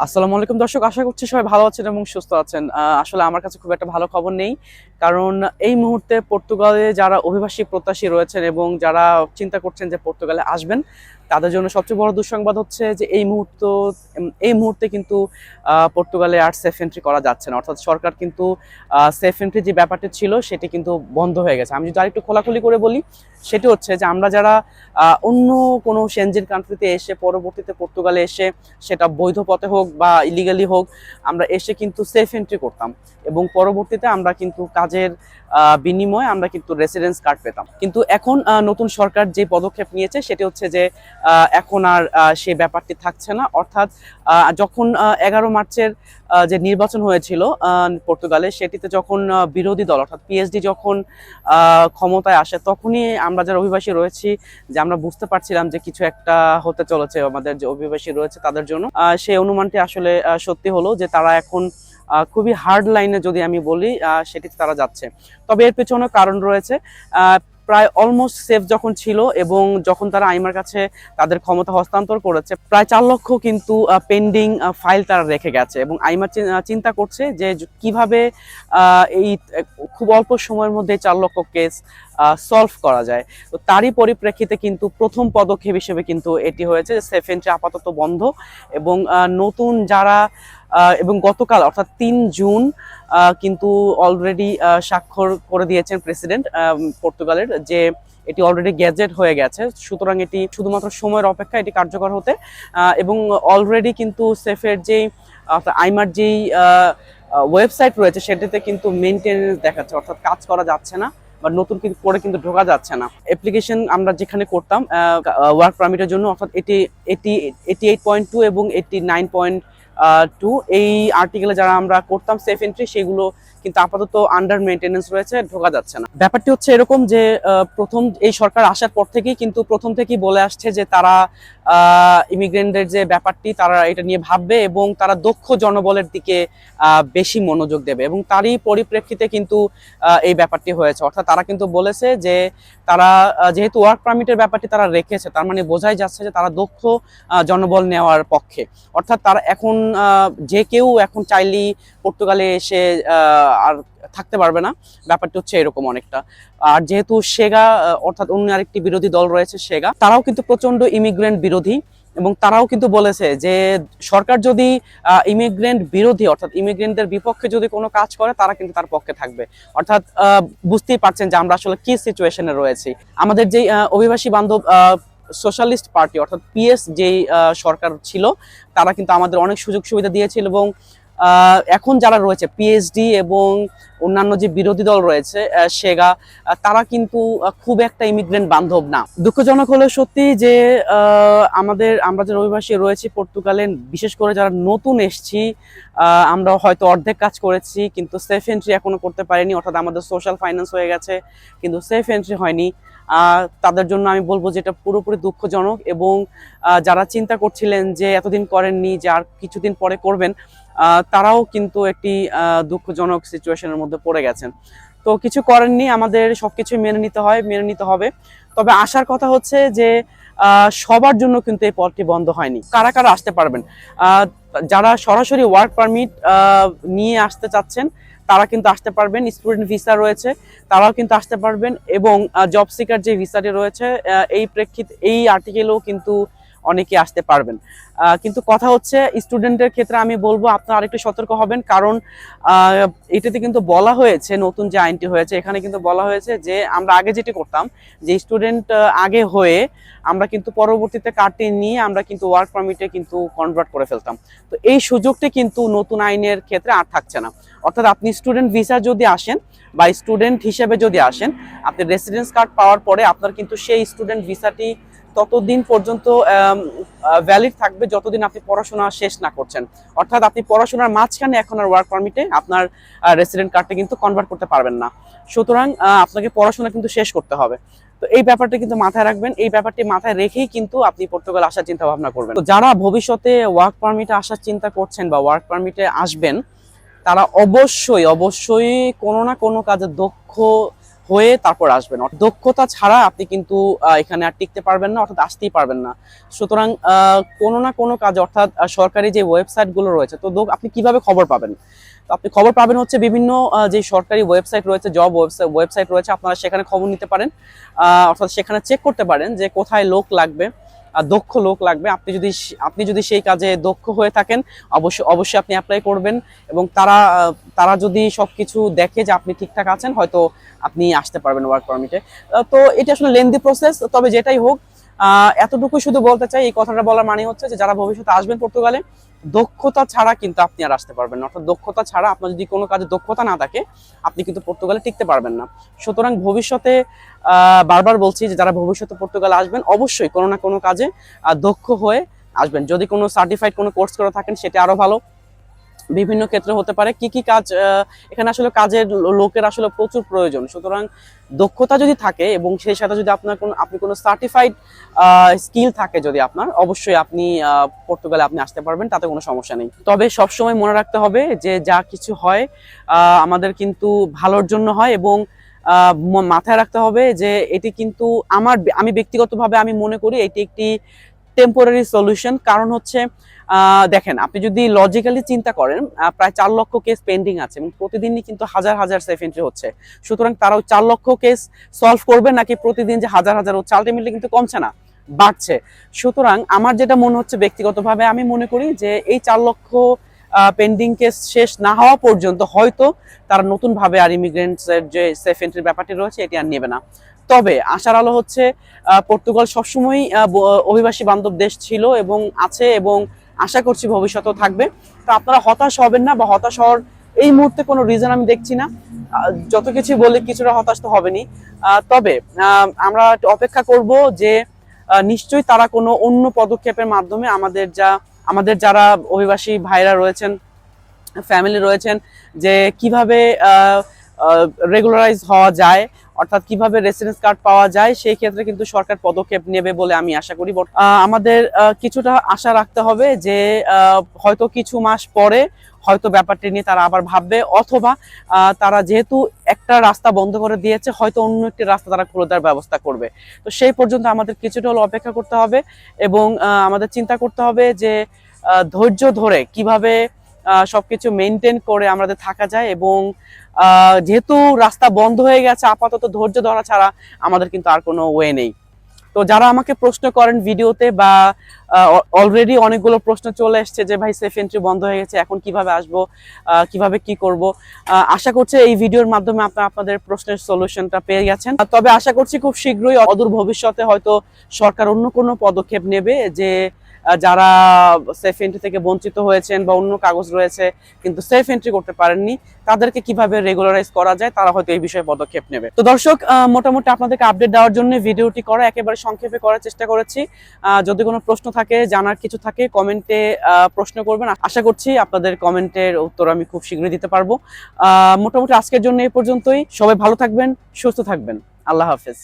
আসসালামু আলাইকুম দর্শক, আশা করছি সবাই ভালো আছেন এবং সুস্থ আছেন। আসলে আমার কাছে খুব একটা ভালো খবর নেই, কারণ এই মুহূর্তে পর্তুগালে যারা অভিবাসী প্রত্যাশী রয়েছেন এবং যারা চিন্তা করছেন যে পর্তুগালে আসবেন, তাদের জন্য সবচেয়ে বড় দুঃসংবাদ হচ্ছে যে এই মুহূর্তে কিন্তু পর্তুগালে আর সেফ এন্ট্রি করা যাচ্ছে না। অর্থাৎ সরকার কিন্তু সেফ এন্ট্রি যে ব্যাপারটি ছিল সেটি কিন্তু বন্ধ হয়ে গেছে। আমি যদি আরেকটু খোলাখুলি করে বলি, সেটি হচ্ছে যে আমরা যারা অন্য কোনো সেনজেন কান্ট্রিতে এসে পরবর্তীতে পর্তুগালে এসে, সেটা বৈধ পথে হোক বা ইলিগালি হোক, আমরা এসে কিন্তু সেফ এন্ট্রি করতাম এবং পরবর্তীতে আমরা কিন্তু কাজের বিনিময়ে আমরা কিন্তু রেসিডেন্স কার্ড পেতাম। কিন্তু এখন নতুন সরকার যে পদক্ষেপ নিয়েছে সেটি হচ্ছে যে এখন আর সেই ব্যাপারটি থাকছে না। অর্থাৎ যখন 11 মার্চের যে নির্বাচন হয়েছিল পর্তুগালে, সেটিতে যখন বিরোধী দল অর্থাৎ পিএসডি যখন ক্ষমতায় আসে, তখনই আমরা যারা অভিবাসী রয়েছি যে আমরা বুঝতে পারছিলাম যে কিছু একটা হতে চলেছে আমাদের যে অভিবাসী রয়েছে তাদের জন্য। সেই অনুমানটি আসলে সত্যি হলো যে তারা এখন খুবই হার্ড লাইনে, যদি আমি বলি, সেটিতে তারা যাচ্ছে। তবে এর পেছনে কারণ রয়েছে। প্রায় অলমোস্ট সেফ যখন ছিল এবং যখন তারা আইমার কাছে তাদের ক্ষমতা হস্তান্তর করেছে, প্রায় 4 লক্ষ কিন্তু পেন্ডিং ফাইল তারা রেখে গেছে এবং আইমার চিন্তা করছে যে কিভাবে এই খুব অল্প সময়ের মধ্যে 4 লক্ষ কেস সলভ করা যায়। তো তারই পরিপ্রেক্ষিতে কিন্তু প্রথম পদক্ষেপ হিসেবে কিন্তু এটি হয়েছে, সেফ এন্ট্রি আপাতত বন্ধ এবং নতুন যারা এবং গতকাল অর্থাৎ 3 জুন কিন্তু অলরেডি স্বাক্ষর করে দিয়েছেন প্রেসিডেন্ট পর্তুগালের, যে এটি অলরেডি গ্যাজেট হয়ে গেছে। সুতরাং এটি শুধুমাত্র সময়ের অপেক্ষা এটি কার্যকর হতে। এবং অলরেডি কিন্তু সেফের যেই আইমার যেই ওয়েবসাইট রয়েছে সেটিতে কিন্তু মেনটেনেন্স দেখাচ্ছে, অর্থাৎ কাজ করা যাচ্ছে না বা নতুন কিছু করে কিন্তু ঢোকা যাচ্ছে না। অ্যাপ্লিকেশন আমরা যেখানে করতাম ওয়ার্ক পারমিটের জন্য, অর্থাৎ এটি এটি 88.2 এবং 89.2 এই আর্টিকেলে যারা আমরা করতাম সেফ এন্ট্রি, সেগুলো কিন্তু আপাতত আন্ডার মেনটেনেন্স রয়েছে, ঢোকা যাচ্ছে না। ব্যাপারটি হচ্ছে এরকম যে প্রথম এই সরকার আসার পর থেকেই কিন্তু প্রথম থেকেই বলে আসছে যে তারা ইমিগ্রেন্টদের যে ব্যাপারটি তারা এটা নিয়ে ভাববে এবং তারা দক্ষ জনবলের দিকে বেশি মনোযোগ দেবে, এবং তারই পরিপ্রেক্ষিতে কিন্তু এই ব্যাপারটি হয়েছে। অর্থাৎ তারা কিন্তু বলেছে যে তারা যেহেতু ওয়ার্ক পারমিটের ব্যাপারটি তারা রেখেছে, তার মানে বোঝাই যাচ্ছে যে তারা দক্ষ জনবল নেওয়ার পক্ষে। অর্থাৎ তারা এখন যে কেউ এখন চাইলেই পর্তুগালে এসে আর থাকতে পারবে না, ব্যাপারটি হচ্ছে এরকম অনেকটা। আর যেহেতু সেগা অর্থাৎ অন্য আরেকটি বিরোধী দল রয়েছে সেগা, তারাও কিন্তু প্রচন্ড ইমিগ্রেন্ট বিরোধী এবং তারাও কিন্তু বলেছে যে সরকার যদি ইমিগ্রেন্ট বিরোধী অর্থাৎ ইমিগ্রেন্টদের বিপক্ষে যদি কোনো কাজ করে, তারা কিন্তু তার পক্ষে থাকবে। অর্থাৎ বুঝতেই পারছেন যে আমরা আসলে কি সিচুয়েশনে রয়েছি। আমাদের যেই অভিবাসী বান্ধব সোশ্যালিস্ট পার্টি অর্থাৎ পিএস যেই সরকার ছিল, তারা কিন্তু আমাদের অনেক সুযোগ সুবিধা দিয়েছিল এবং এখন যারা রয়েছে পিএইচডি এবং অন্যান্য যে বিরোধী দল রয়েছে সেগা, তারা কিন্তু খুব একটা ইমিগ্রেন্ট বান্ধব না। দুঃখজনক হলো সত্যি যে আমরা যারা অভিবাসী রয়েছে পর্তুগালে, বিশেষ করে যারা নতুন এসছি, আমরা হয়তো অর্ধেক কাজ করেছি কিন্তু সেফ এন্ট্রি এখনো করতে পারিনি। অর্থাৎ আমাদের সোশ্যাল ফাইন্যান্স হয়ে গেছে কিন্তু সেফ এন্ট্রি হয়নি। তাদের জন্য আমি বলবো যে এটা পুরোপুরি দুঃখজনক এবং যারা চিন্তা করছিলেন যে এতদিন করেননি যে আর কিছুদিন পরে করবেন, তারাও কিন্তু একটি দুঃখজনক সিচুয়েশনের মধ্যে পড়ে গেছেন। তো কিছু করেননি, আমাদের সবকিছু মেনে নিতে হবে। তবে আসার কথা হচ্ছে যে সবার জন্য কিন্তু এই পথটি বন্ধ হয়নি। কারা কারা আসতে পারবেন? যারা সরাসরি ওয়ার্ক পারমিট নিয়ে আসতে চাচ্ছেন তারা কিন্তু আসতে পারবেন। স্টুডেন্ট ভিসা রয়েছে, তারাও কিন্তু আসতে পারবেন এবং জব সিকার যে ভিসাটি রয়েছে এই আর্টিকেলেও কিন্তু অনেকে আসতে পারবেন। কিন্তু কথা হচ্ছে স্টুডেন্টের ক্ষেত্রে আমি বলবো আপনারা আরেকটু সতর্ক হবেন, কারণ এটাতে কিন্তু বলা হয়েছে, নতুন যে আইনটি হয়েছে এখানে কিন্তু বলা হয়েছে যে আমরা আগে যেটি করতাম যে স্টুডেন্ট আগে হয়ে আমরা কিন্তু পরবর্তীতে কার্ডটি নিয়ে আমরা কিন্তু ওয়ার্ক পারমিটে কিন্তু কনভার্ট করে ফেলতাম। তো এই সুযোগটি কিন্তু নতুন আইনের ক্ষেত্রে আর থাকছে না। অর্থাৎ আপনি স্টুডেন্ট ভিসা যদি আসেন বা স্টুডেন্ট হিসেবে যদি আসেন, আপনি রেসিডেন্স কার্ড পাওয়ার পরে আপনার কিন্তু সেই স্টুডেন্ট ভিসাটি ততদিন পর্যন্ত ভ্যালিড থাকবে যতদিন আপনি পড়াশোনা শেষ না করছেন। অর্থাৎ আপনি পড়াশোনার মাঝখানে এখন আর ওয়ার্ক পারমিটে আপনার রেসিডেন্ট কার্ডটা কিন্তু কনভার্ট করতে পারবেন না। সুতরাং আপনাকে পড়াশোনা কিন্তু শেষ করতে হবে। তো এই ব্যাপারটা কিন্তু মাথায় রাখবেন, এই ব্যাপারটি মাথায় রেখেই কিন্তু আপনি পর্তুগাল আসার চিন্তা ভাবনা করবেন। তো যারা ভবিষ্যতে ওয়ার্ক পারমিটে আসার চিন্তা করছেন বা ওয়ার্ক পারমিটে আসবেন, তারা অবশ্যই কোনো না কোনো কাজে দক্ষ হয়ে তারপর আসবেন। দক্ষতা ছাড়া আপনি কিন্তু এখানে আর টিকতে পারবেন না, অর্থাৎ আসতেই পারবেন না। সুতরাং কোনো না কোনো কাজ, অর্থাৎ সরকারি যে ওয়েবসাইটগুলো রয়েছে, তো আপনি কিভাবে খবর পাবেন? তো আপনি খবর পাবেন হচ্ছে বিভিন্ন যে সরকারি ওয়েবসাইট রয়েছে, জব ওয়েবসাইট রয়েছে, আপনারা সেখানে খবর নিতে পারেন। অর্থাৎ সেখানে চেক করতে পারেন যে কোথায় লোক লাগবে, দক্ষ লোক লাগবে। আপনি যদি সেই কাজে দক্ষ হয়ে থাকেন, অবশ্যই আপনি অ্যাপ্লাই করবেন, এবং তারা যদি সবকিছু দেখে যে আপনি ঠিকঠাক আছেন, হয়তো আপনি আসতে পারবেন ওয়ার্ক পারমিটে। তো এটা আসলে লেন্দি প্রসেস, তবে যেটাই হোক এতটুকু শুধু বলতে চাই। এই কথাটা বলার মানে হচ্ছে যে যারা ভবিষ্যতে আসবেন পর্তুগালে, দক্ষতা ছাড়া কিন্তু আপনি আর আসতে পারবেন না। অর্থাৎ দক্ষতা ছাড়া, আপনার যদি কোনো কাজে দক্ষতা না থাকে, আপনি কিন্তু পর্তুগালে টিকতে পারবেন না। সুতরাং ভবিষ্যতে বারবার বলছি যে যারা ভবিষ্যতে পর্তুগালে আসবেন, অবশ্যই কোনো না কোনো কাজে দক্ষ হয়ে আসবেন। যদি কোনো সার্টিফাইড কোনো কোর্স করে থাকেন, সেটা আরো ভালো। বিভিন্ন ক্ষেত্রে হতে পারে কি কি কাজ, এখানে আসলে কাজের লোকের আসলে প্রচুর প্রয়োজন। সুতরাং দক্ষতা যদি থাকে এবং সেই সাথে যদি আপনি কোনো সার্টিফাইড স্কিল থাকে যদি আপনার, অবশ্যই আপনি পর্তুগালে আপনি আসতে পারবেন, তাতে কোনো সমস্যা নেই। তবে সবসময় মনে রাখতে হবে যে যা কিছু হয় আমাদের কিন্তু ভালোর জন্য হয়, এবং মাথায় রাখতে হবে যে এটি কিন্তু আমি ব্যক্তিগতভাবে আমি মনে করি এটি একটি টেম্পোরারি সলিউশন। কারণ হচ্ছে দেখেন, আপনি যদি লজিক্যালি চিন্তা করেন, প্রায় 4 লক্ষ কেস পেন্ডিং আছে এবং প্রতিদিনই কিন্তু হাজার হাজার সেফ এন্ট্রি হচ্ছে। সুতরাং তারাও 4 লক্ষ কেস সলভ করবে নাকি প্রতিদিন যে হাজার হাজার হচ্ছে? আলটিমেটলি কিন্তু কমছে না, বাড়ছে। সুতরাং আমার যেটা মনে হচ্ছে ব্যক্তিগতভাবে, আমি মনে করি যে এই 4 লক্ষ পেন্ডিং কেস শেষ না হওয়া পর্যন্ত হয়তো তারা নতুন ভাবে আর ইমিগ্রেন্টসের যে সেফ এন্ট্রির ব্যাপারটি রয়েছে এটি আর নেবে না। তবে আশার আলো হচ্ছে পর্তুগাল সবসময় অভিবাসী বান্ধব দেশ ছিল এবং আছে, এবং আশা করছি ভবিষ্যতেও থাকবে। তো আপনারা হতাশ হবেন না, বা হতাশ হওয়ার এই মুহূর্তে কোনো রিজন আমি দেখছি না। যত কিছু বলি, কিছুটা হতাশ তো হবেনি। তবে আমরা অপেক্ষা করব যে নিশ্চয়ই তারা কোনো অন্য পদক্ষেপের মাধ্যমে আমাদের যারা অভিবাসী ভাইরা রয়েছেন, ফ্যামিলি রয়েছেন, যে কিভাবে রেগুলারাইজ হওয়া যায়, অর্থাৎ কিভাবে রেসিডেন্স কার্ড পাওয়া যায়, সেই ক্ষেত্রে কিন্তু সরকার পদক্ষেপ নেবে বলে আমি আশা করি। আমাদের কিছুটা আশা রাখতে হবে যে হয়তো কিছু মাস পরে হয়তো ব্যাপারটি নিয়ে তারা আবার ভাববে, অথবা তারা যেহেতু একটা রাস্তা বন্ধ করে দিয়েছে, হয়তো অন্য একটি রাস্তা তারা খুলে দেওয়ার ব্যবস্থা করবে। তো সেই পর্যন্ত আমাদের কিছুটা হলো অপেক্ষা করতে হবে, এবং আমাদের চিন্তা করতে হবে যে ধৈর্য ধরে কিভাবে সবকিছু মেনটেন করে আমাদের থাকা যায়। এবং যেহেতু রাস্তা বন্ধ হয়ে গেছে, আপাতত ধৈর্য ধরা ছাড়া আমাদের কিন্তু আর কোনো ওয়ে নেই। তো যারা আমাকে প্রশ্ন করেন ভিডিওতে, বা অলরেডি অনেকগুলো প্রশ্ন চলে এসছে যে ভাই সেফ এন্ট্রি বন্ধ হয়ে গেছে, এখন কিভাবে আসবো, কিভাবে কি করব, আশা করছি এই ভিডিওর মাধ্যমে আপনাদের প্রশ্নের সলিউশনটা পেয়ে গেছেন। তবে আশা করছি খুব শীঘ্রই, অদূর ভবিষ্যতে হয়তো সরকার অন্য কোনো পদক্ষেপ নেবে, যে যারা সেফ এন্ট্রি থেকে বঞ্চিত হয়েছেন বা অন্য কাগজ রয়েছে কিন্তু সেফ এন্ট্রি করতে পারেননি, তাদেরকে কিভাবে রেগুলারাইজ করা যায়, তারা হয়তো এই বিষয়ে পদক্ষেপ নেবে। তো দর্শক, মোটামুটি আপনাদেরকে আপডেট দেওয়ার জন্য ভিডিওটি করা, একেবারে সংক্ষেপে করার চেষ্টা করেছি। যদি কোনো প্রশ্ন থাকে, জানার কিছু থাকে, কমেন্টে প্রশ্ন করবেন। আশা করছি আপনাদের কমেন্টের উত্তর আমি খুব শীঘ্রই দিতে পারবো। মোটামুটি আজকের জন্য এই পর্যন্তই। সবাই ভালো থাকবেন, সুস্থ থাকবেন। আল্লাহ হাফেজ।